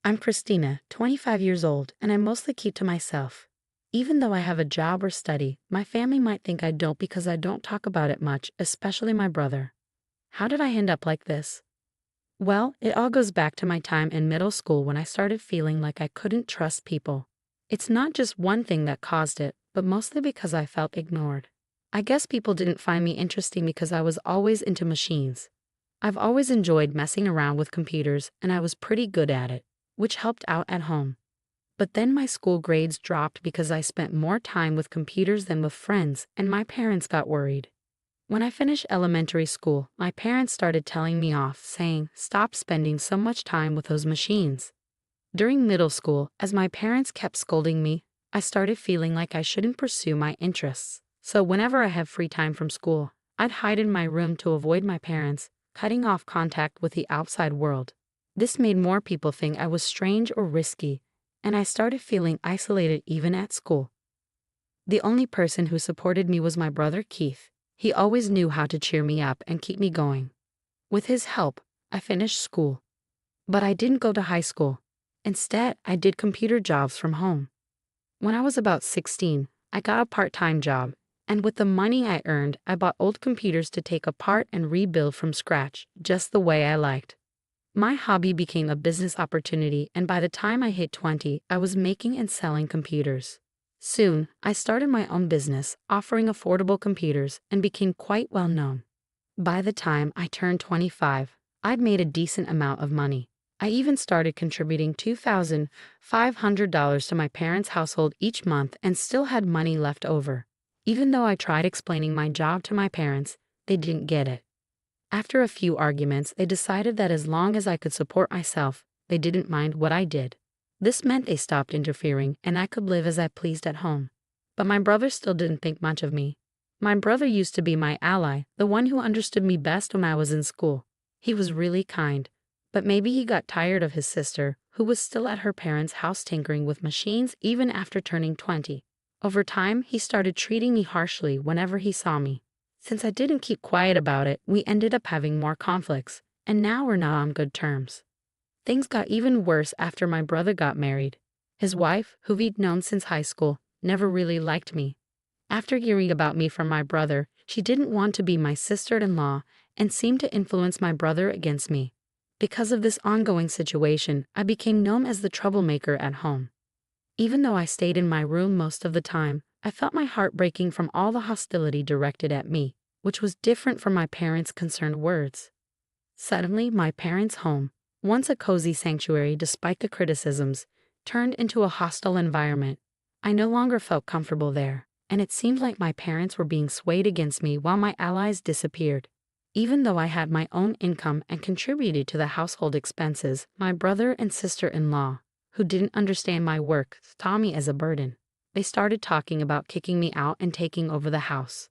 I'm Christina, 25 years old, and I mostly keep to myself. Even though I have a job or study, my family might think I don't because I don't talk about it much, especially my brother. How did I end up like this? Well, it all goes back to my time in middle school when I started feeling like I couldn't trust people. It's not just one thing that caused it, but mostly because I felt ignored. I guess people didn't find me interesting because I was always into machines. I've always enjoyed messing around with computers, and I was pretty good at it, which helped out at home. But then my school grades dropped because I spent more time with computers than with friends, and my parents got worried. When I finished elementary school, my parents started telling me off, saying, "Stop spending so much time with those machines." During middle school, as my parents kept scolding me, I started feeling like I shouldn't pursue my interests. So whenever I have free time from school, I'd hide in my room to avoid my parents, cutting off contact with the outside world. This made more people think I was strange or risky, and I started feeling isolated even at school. The only person who supported me was my brother Keith. He always knew how to cheer me up and keep me going. With his help, I finished school. But I didn't go to high school. Instead, I did computer jobs from home. When I was about 16, I got a part-time job, and with the money I earned, I bought old computers to take apart and rebuild from scratch, just the way I liked. My hobby became a business opportunity, and by the time I hit 20, I was making and selling computers. Soon, I started my own business, offering affordable computers, and became quite well known. By the time I turned 25, I'd made a decent amount of money. I even started contributing $2,500 to my parents' household each month and still had money left over. Even though I tried explaining my job to my parents, they didn't get it. After a few arguments, they decided that as long as I could support myself, they didn't mind what I did. This meant they stopped interfering and I could live as I pleased at home. But my brother still didn't think much of me. My brother used to be my ally, the one who understood me best when I was in school. He was really kind, but maybe he got tired of his sister, who was still at her parents' house tinkering with machines even after turning 20. Over time, he started treating me harshly whenever he saw me. Since I didn't keep quiet about it, we ended up having more conflicts, and now we're not on good terms. Things got even worse after my brother got married. His wife, who we'd known since high school, never really liked me. After hearing about me from my brother, she didn't want to be my sister-in-law and seemed to influence my brother against me. Because of this ongoing situation, I became known as the troublemaker at home. Even though I stayed in my room most of the time, I felt my heart breaking from all the hostility directed at me, which was different from my parents' concerned words. Suddenly, my parents' home, once a cozy sanctuary despite the criticisms, turned into a hostile environment. I no longer felt comfortable there, and it seemed like my parents were being swayed against me while my allies disappeared. Even though I had my own income and contributed to the household expenses, my brother and sister-in-law, who didn't understand my work, saw me as a burden. They started talking about kicking me out and taking over the house.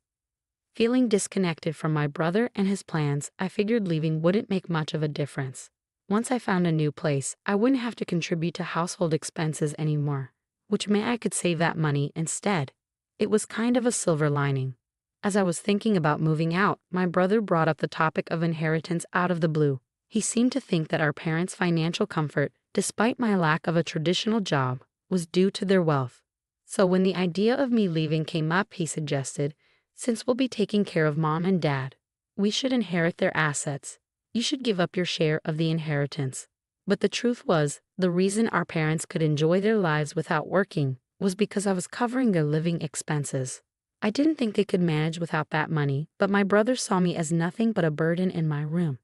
Feeling disconnected from my brother and his plans, I figured leaving wouldn't make much of a difference. Once I found a new place, I wouldn't have to contribute to household expenses anymore, which meant I could save that money instead. It was kind of a silver lining. As I was thinking about moving out, my brother brought up the topic of inheritance out of the blue. He seemed to think that our parents' financial comfort, despite my lack of a traditional job, was due to their wealth. So when the idea of me leaving came up, he suggested, "Since we'll be taking care of mom and dad, we should inherit their assets. You should give up your share of the inheritance." But the truth was, the reason our parents could enjoy their lives without working was because I was covering their living expenses. I didn't think they could manage without that money, but my brother saw me as nothing but a burden in my room.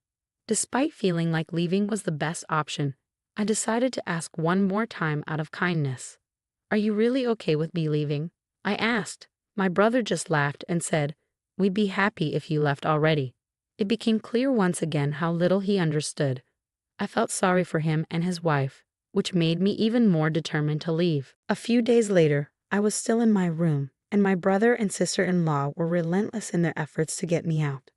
Despite feeling like leaving was the best option, I decided to ask one more time out of kindness. "Are you really okay with me leaving?" I asked. My brother just laughed and said, "We'd be happy if you left already." It became clear once again how little he understood. I felt sorry for him and his wife, which made me even more determined to leave. A few days later, I was still in my room, and my brother and sister-in-law were relentless in their efforts to get me out.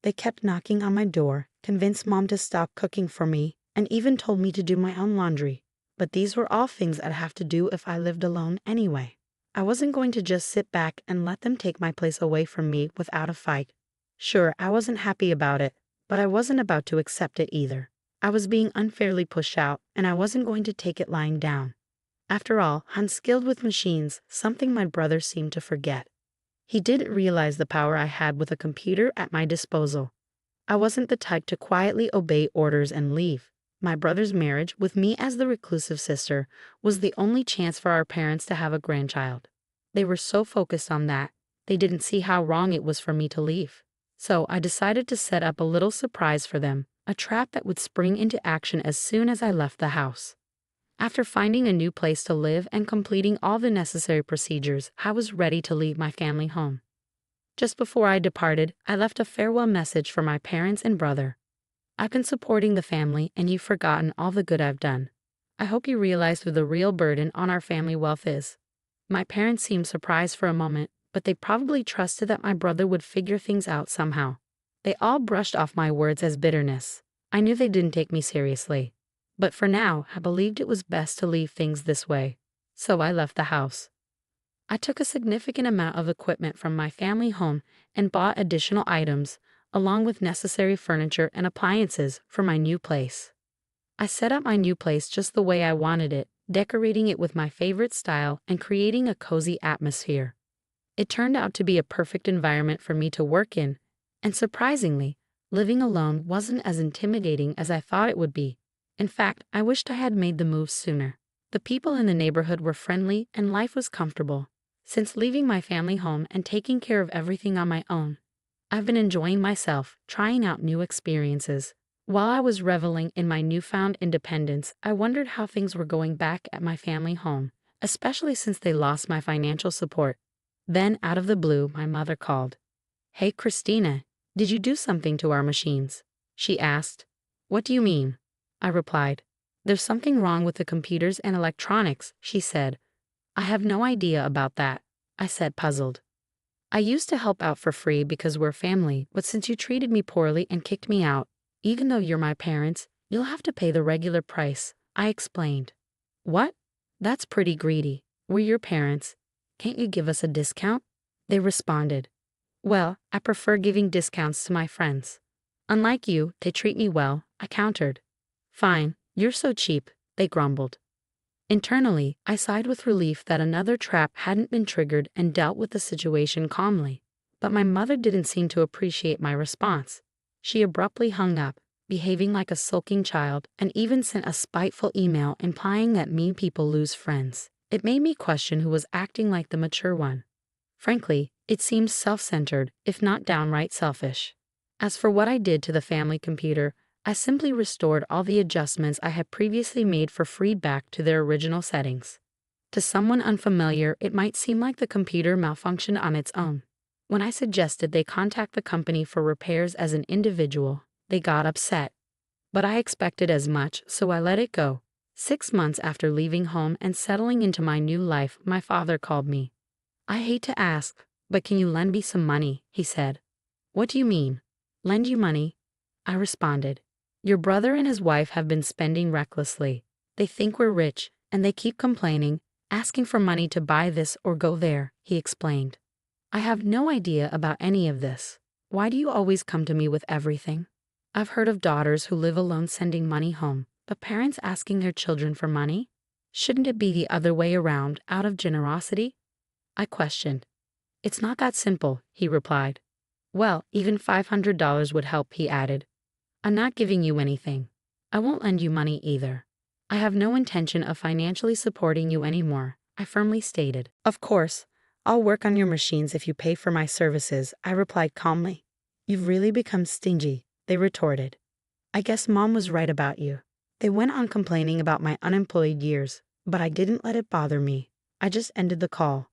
They kept knocking on my door, convinced mom to stop cooking for me, and even told me to do my own laundry. But these were all things I'd have to do if I lived alone anyway. I wasn't going to just sit back and let them take my place away from me without a fight. Sure, I wasn't happy about it, but I wasn't about to accept it either. I was being unfairly pushed out, and I wasn't going to take it lying down. After all, I'm skilled with machines, something my brother seemed to forget. He didn't realize the power I had with a computer at my disposal. I wasn't the type to quietly obey orders and leave. My brother's marriage, with me as the reclusive sister, was the only chance for our parents to have a grandchild. They were so focused on that, they didn't see how wrong it was for me to leave. So I decided to set up a little surprise for them, a trap that would spring into action as soon as I left the house. After finding a new place to live and completing all the necessary procedures, I was ready to leave my family home. Just before I departed, I left a farewell message for my parents and brother. I've been supporting the family, and you've forgotten all the good I've done. I hope you realize who the real burden on our family wealth is. My parents seemed surprised for a moment, but they probably trusted that my brother would figure things out somehow. They all brushed off my words as bitterness. I knew they didn't take me seriously. But for now, I believed it was best to leave things this way. So I left the house. I took a significant amount of equipment from my family home and bought additional items, along with necessary furniture and appliances for my new place. I set up my new place just the way I wanted it, decorating it with my favorite style and creating a cozy atmosphere. It turned out to be a perfect environment for me to work in, and surprisingly, living alone wasn't as intimidating as I thought it would be. In fact, I wished I had made the move sooner. The people in the neighborhood were friendly and life was comfortable. Since leaving my family home and taking care of everything on my own, I've been enjoying myself, trying out new experiences. While I was reveling in my newfound independence, I wondered how things were going back at my family home, especially since they lost my financial support. Then, out of the blue, my mother called. "Hey, Christina, did you do something to our machines?" she asked. "What do you mean?" I replied. "There's something wrong with the computers and electronics," she said. "I have no idea about that," I said, puzzled. "I used to help out for free because we're family, but since you treated me poorly and kicked me out, even though you're my parents, you'll have to pay the regular price," I explained. "What? That's pretty greedy. We're your parents. Can't you give us a discount?" They responded. "Well, I prefer giving discounts to my friends. Unlike you, they treat me well," I countered. "Fine, you're so cheap," they grumbled. Internally, I sighed with relief that another trap hadn't been triggered and dealt with the situation calmly. But my mother didn't seem to appreciate my response. She abruptly hung up, behaving like a sulking child, and even sent a spiteful email implying that mean people lose friends. It made me question who was acting like the mature one. Frankly, it seemed self-centered, if not downright selfish. As for what I did to the family computer, I simply restored all the adjustments I had previously made for free back to their original settings. To someone unfamiliar, it might seem like the computer malfunctioned on its own. When I suggested they contact the company for repairs as an individual, they got upset. But I expected as much, so I let it go. 6 months after leaving home and settling into my new life, my father called me. "I hate to ask, but can you lend me some money?" he said. "What do you mean?" "Lend you money?" I responded. "Your brother and his wife have been spending recklessly. They think we're rich, and they keep complaining, asking for money to buy this or go there," he explained. "I have no idea about any of this. Why do you always come to me with everything? I've heard of daughters who live alone sending money home, but parents asking their children for money? Shouldn't it be the other way around, out of generosity?" I questioned. "It's not that simple," he replied. "Well, even $500 would help," he added. "I'm not giving you anything. I won't lend you money either. I have no intention of financially supporting you anymore," I firmly stated. "Of course, I'll work on your machines if you pay for my services," I replied calmly. "You've really become stingy," they retorted. "I guess Mom was right about you." They went on complaining about my unemployed years, but I didn't let it bother me. I just ended the call.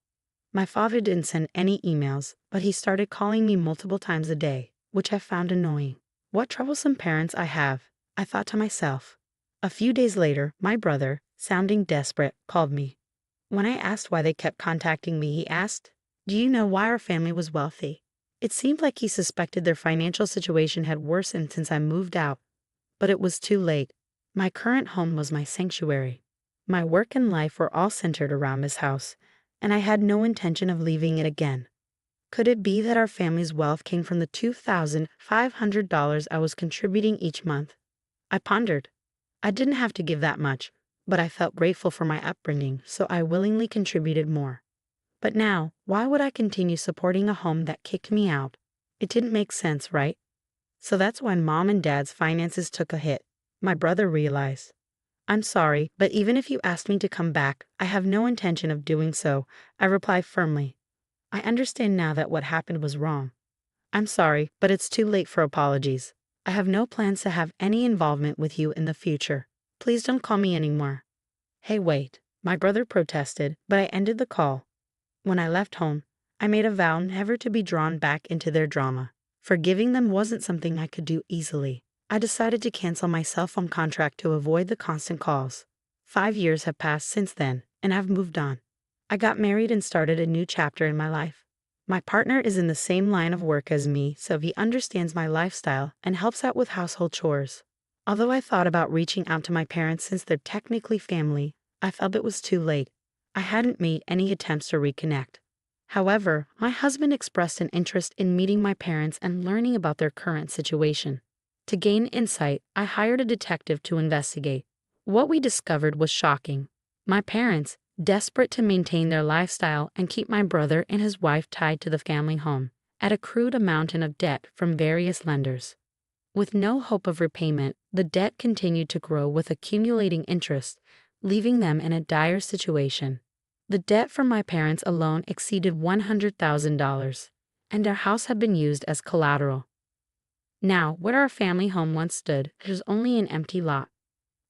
My father didn't send any emails, but he started calling me multiple times a day, which I found annoying. What troublesome parents I have, I thought to myself. A few days later, my brother, sounding desperate, called me. When I asked why they kept contacting me, he asked, "Do you know why our family was wealthy?" It seemed like he suspected their financial situation had worsened since I moved out, but it was too late. My current home was my sanctuary. My work and life were all centered around this house, and I had no intention of leaving it again. Could it be that our family's wealth came from the $2,500 I was contributing each month? I pondered. I didn't have to give that much, but I felt grateful for my upbringing, so I willingly contributed more. But now, why would I continue supporting a home that kicked me out? It didn't make sense, right? So that's when mom and dad's finances took a hit. My brother realized. I'm sorry, but even if you asked me to come back, I have no intention of doing so, I replied firmly. I understand now that what happened was wrong. I'm sorry, but it's too late for apologies. I have no plans to have any involvement with you in the future. Please don't call me anymore. Hey, wait, my brother protested, but I ended the call. When I left home, I made a vow never to be drawn back into their drama. Forgiving them wasn't something I could do easily. I decided to cancel my cell phone contract to avoid the constant calls. 5 years have passed since then, and I've moved on. I got married and started a new chapter in my life. My partner is in the same line of work as me, so he understands my lifestyle and helps out with household chores. Although I thought about reaching out to my parents since they're technically family, I felt it was too late. I hadn't made any attempts to reconnect. However, my husband expressed an interest in meeting my parents and learning about their current situation. To gain insight, I hired a detective to investigate. What we discovered was shocking. My parents, desperate to maintain their lifestyle and keep my brother and his wife tied to the family home, had accrued a mountain of debt from various lenders. With no hope of repayment, the debt continued to grow with accumulating interest, leaving them in a dire situation. The debt from my parents alone exceeded $100,000, and their house had been used as collateral. Now, where our family home once stood, there's only an empty lot.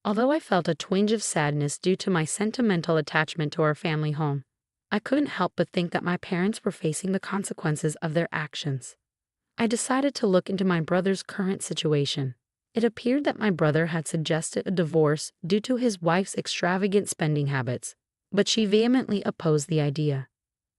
Although I felt a twinge of sadness due to my sentimental attachment to our family home, I couldn't help but think that my parents were facing the consequences of their actions. I decided to look into my brother's current situation. It appeared that my brother had suggested a divorce due to his wife's extravagant spending habits, but she vehemently opposed the idea.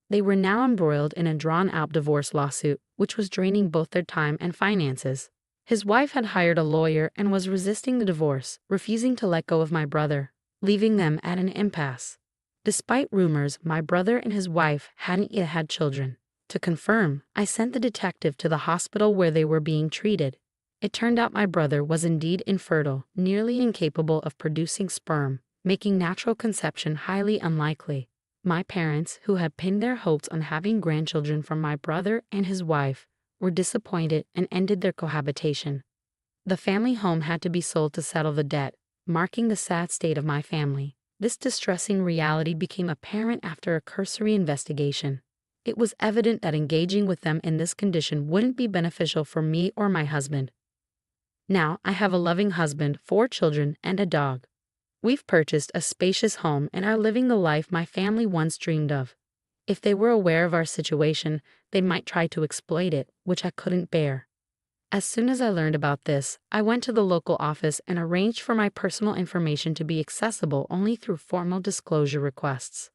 They were now embroiled in a drawn-out divorce lawsuit, which was draining both their time and finances. His wife had hired a lawyer and was resisting the divorce, refusing to let go of my brother, leaving them at an impasse. Despite rumors, my brother and his wife hadn't yet had children. To confirm, I sent the detective to the hospital where they were being treated. It turned out my brother was indeed infertile, nearly incapable of producing sperm, making natural conception highly unlikely. My parents, who had pinned their hopes on having grandchildren from my brother and his wife, were disappointed and ended their cohabitation. The family home had to be sold to settle the debt, marking the sad state of my family. This distressing reality became apparent after a cursory investigation. It was evident that engaging with them in this condition wouldn't be beneficial for me or my husband. Now I have a loving husband, 4 children, and a dog. We've purchased a spacious home and are living the life my family once dreamed of. If they were aware of our situation, they might try to exploit it, which I couldn't bear. As soon as I learned about this, I went to the local office and arranged for my personal information to be accessible only through formal disclosure requests.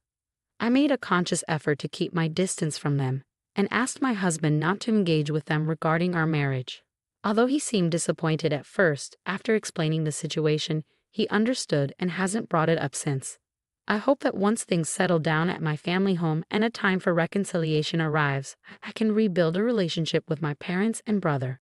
I made a conscious effort to keep my distance from them and asked my husband not to engage with them regarding our marriage. Although he seemed disappointed at first, after explaining the situation, he understood and hasn't brought it up since. I hope that once things settle down at my family home and a time for reconciliation arrives, I can rebuild a relationship with my parents and brother.